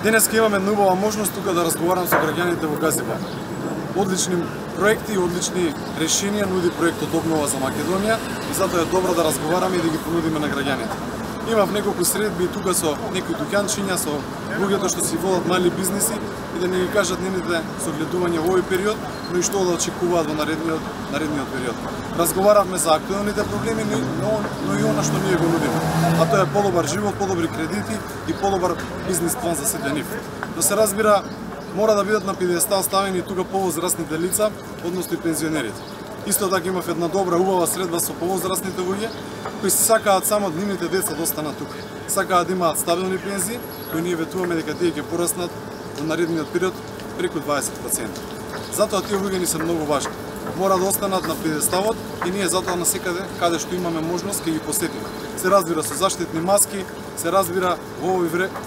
Денеска имаме убава можност тука да разговарам со граѓаните во Газиба. Одлични проекти, одлични решенија нуди проектот Обнова за Македонија и затоа е добро да разговараме и да ги понудиме на граѓаните. Имав неколку средби тука со некои дуќанчиња, со луѓето што си водат мали бизниси и да не ги кажат нивните согледувања во овој период, но и што да очекуваат во наредниот период. Разговаравме за актуелните проблеми, но и она што ние го нудиме. А тоа е подобар живот, подобри кредити и подобар бизнис план за сите нив. Да се разбира, мора да бидат на пиедестал ставени тука повозрастните лица, односно и пензионерите. Исто така имав една добра, убава средба со повозрастните луѓе, кои се сакаат само нивните деца да останат тука. Сакаат да имаат стабилни пензии, кои ние ветуваме дека тие ќе пораснат во наредниот период преку 20%. Затоа тие луѓе ни се многу важни. Мора да останат на пиедесталот и ние затоа насекаде каде што имаме можност ќе ги посетиме. Се разбира со заштитни маски, се разбира во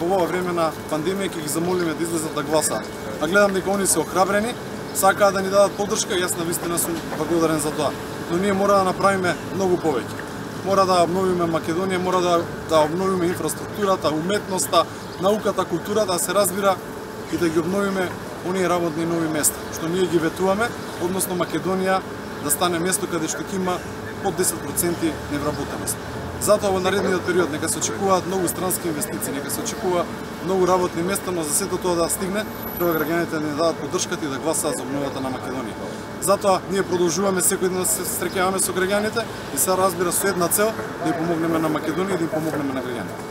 ова време на пандемија ќе ги замолиме да излезат да гласаат. А гледам дека они се охрабрени, сакаат да ни дадат поддршка и јас навистина сум благодарен за тоа. Но ние мора да направиме многу повеќе. Мора да обновиме Македонија, мора да обновиме инфраструктурата, уметноста, науката, културата, да се разбира и да ги обновиме оние работни нови места, што ние ги ветуваме, односно Македонија да стане место каде што ќе има под 10% невработеност. Затоа во наредниот период нека се очекуваат многу странски инвестиции, нека се очекува многу работни места, но за сето тоа да стигне, треба граѓаните да ни дадат поддршката и да гласаат за обновата на Македонија. Затоа ние продолжуваме секој ден да се среќаваме со граѓаните и се разбира со една цел да им помогнеме на Македонија и да им помогнеме на граѓаните.